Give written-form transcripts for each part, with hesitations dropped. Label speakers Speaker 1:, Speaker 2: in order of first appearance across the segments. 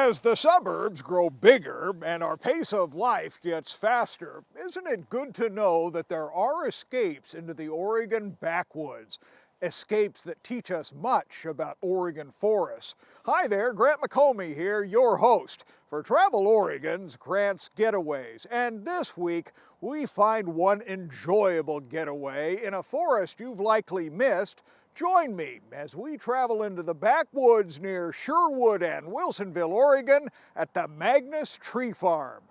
Speaker 1: As the suburbs grow bigger and our pace of life gets faster, isn't it good to know that there are escapes into the Oregon backwoods? Escapes that teach us much about Oregon forests. Hi there, Grant McComey here, your host for Travel Oregon's Grant's Getaways. And this week, we find one enjoyable getaway in a forest you've likely missed. Join me as we travel into the backwoods near Sherwood and Wilsonville, Oregon at the Magness Tree Farm.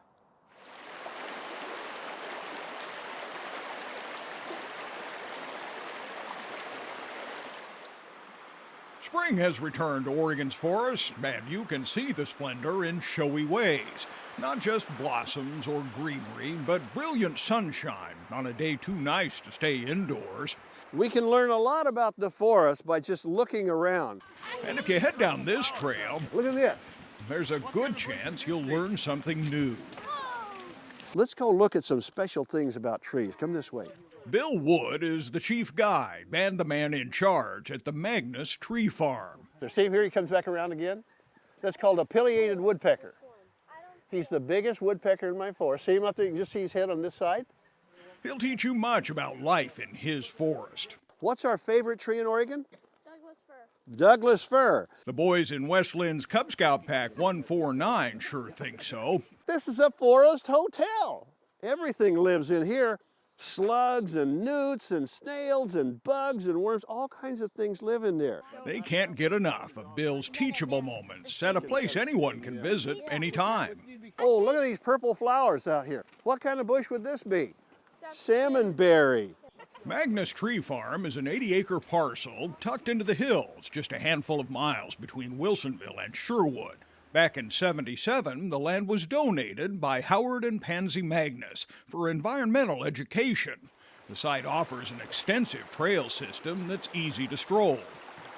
Speaker 1: Spring has returned to Oregon's forests, and you can see the splendor in showy ways. Not just blossoms or greenery, but brilliant sunshine on a day too nice to stay indoors.
Speaker 2: We can learn a lot about the forest by just looking around.
Speaker 1: And if you head down this trail,
Speaker 2: Look at this.
Speaker 1: there's a good chance you'll learn something new.
Speaker 2: Let's go look at some special things about trees. Come this way.
Speaker 1: Bill Wood is the chief guide and the man in charge at the Magness Tree Farm.
Speaker 2: See him here, he comes back around again. That's called a pileated woodpecker. He's the biggest woodpecker in my forest. See him up there? You can just see his head on this side.
Speaker 1: He'll teach you much about life in his forest.
Speaker 2: What's our favorite tree in Oregon?
Speaker 3: Douglas fir.
Speaker 2: Douglas fir.
Speaker 1: The boys in West Lynn's Cub Scout Pack 149 sure think so.
Speaker 2: This is a forest hotel. Everything lives in here. Slugs and newts and snails and bugs and worms, all kinds of things live in there.
Speaker 1: They can't get enough of Bill's teachable moments at a place anyone can visit anytime.
Speaker 2: Oh, look at these purple flowers out here. What kind of bush would this be? Salmonberry.
Speaker 1: Magness Tree Farm is an 80-acre parcel tucked into the hills, just a handful of miles between Wilsonville and Sherwood. Back in '77, the land was donated by Howard and Pansy Magnus for environmental education. The site offers an extensive trail system that's easy to stroll.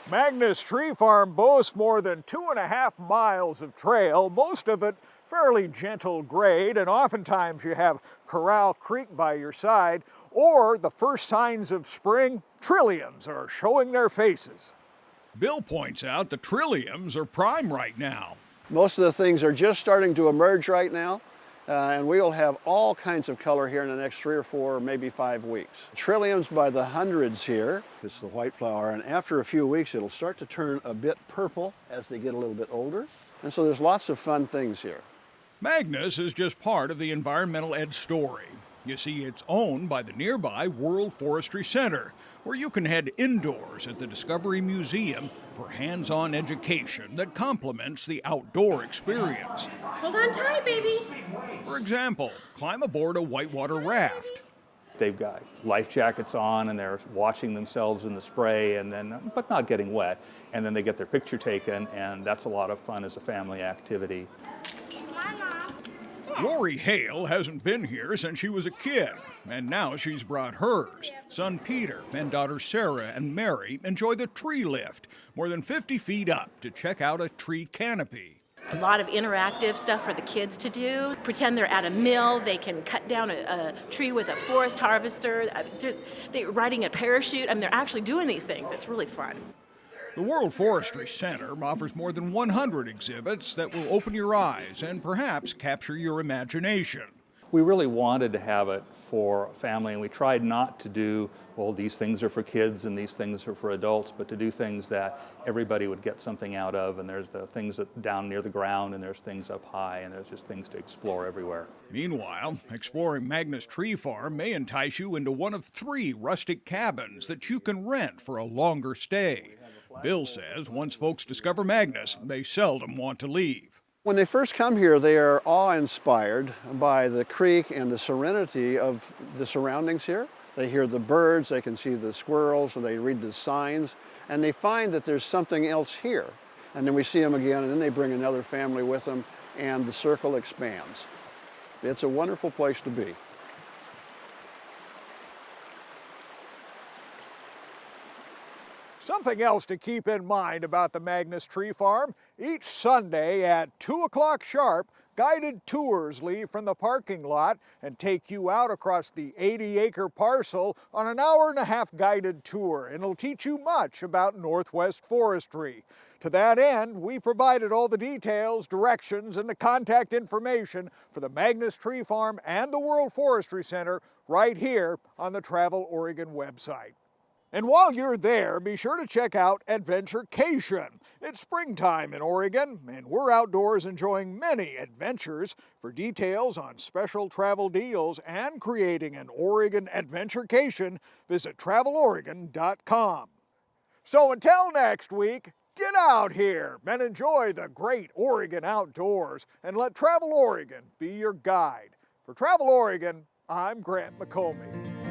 Speaker 1: Magness Tree Farm boasts more than 2.5 miles of trail, most of it fairly gentle grade, and oftentimes you have Corral Creek by your side, or the first signs of spring, trilliums are showing their faces. Bill points out the trilliums are prime right now.
Speaker 2: Most of the things are just starting to emerge right now, and we'll have all kinds of color here in the next 3 or 4, or maybe 5 weeks. Trilliums by the hundreds here. It's the white flower, and after a few weeks it'll start to turn a bit purple as they get a little bit older. And so there's lots of fun things here.
Speaker 1: Magness is just part of the environmental ed story. You see, it's owned by the nearby World Forestry Center, where you can head indoors at the Discovery Museum for hands-on education that complements the outdoor experience.
Speaker 3: Hold on tight, baby.
Speaker 1: For example, climb aboard a whitewater raft.
Speaker 4: They've got life jackets on and they're washing themselves in the spray but not getting wet. And then they get their picture taken, and that's a lot of fun as a family activity.
Speaker 1: Laurie Hale hasn't been here since she was a kid, and now she's brought hers. Son Peter and daughters Sarah and Mary enjoy the tree lift, more than 50 feet up, to check out a tree canopy.
Speaker 5: A lot of interactive stuff for the kids to do. Pretend they're at a mill. They can cut down a tree with a forest harvester. They're riding a parachute. I mean, they're actually doing these things. It's really fun.
Speaker 1: The World Forestry Center offers more than 100 exhibits that will open your eyes and perhaps capture your imagination.
Speaker 4: We really wanted to have it for family, and we tried not to do, well, these things are for kids and these things are for adults, but to do things that everybody would get something out of. And there's the things that down near the ground, and there's things up high, and there's just things to explore everywhere.
Speaker 1: Meanwhile, exploring Magness Tree Farm may entice you into one of 3 rustic cabins that you can rent for a longer stay. Bill says once folks discover Magness, they seldom want to leave.
Speaker 2: When they first come here, they are awe-inspired by the creek and the serenity of the surroundings here. They hear the birds, they can see the squirrels, and they read the signs, and they find that there's something else here. And then we see them again, and then they bring another family with them, and the circle expands. It's a wonderful place to be.
Speaker 1: Something else to keep in mind about the Magness Tree Farm, each Sunday at 2 o'clock sharp, guided tours leave from the parking lot and take you out across the 80-acre parcel on an hour-and-a-half guided tour, and it'll teach you much about Northwest forestry. To that end, we provided all the details, directions, and the contact information for the Magness Tree Farm and the World Forestry Center right here on the Travel Oregon website. And while you're there, be sure to check out Adventurecation. It's springtime in Oregon, and we're outdoors enjoying many adventures. For details on special travel deals and creating an Oregon Adventurecation, visit traveloregon.com. So until next week, get out here and enjoy the great Oregon outdoors, and let Travel Oregon be your guide. For Travel Oregon, I'm Grant McComey.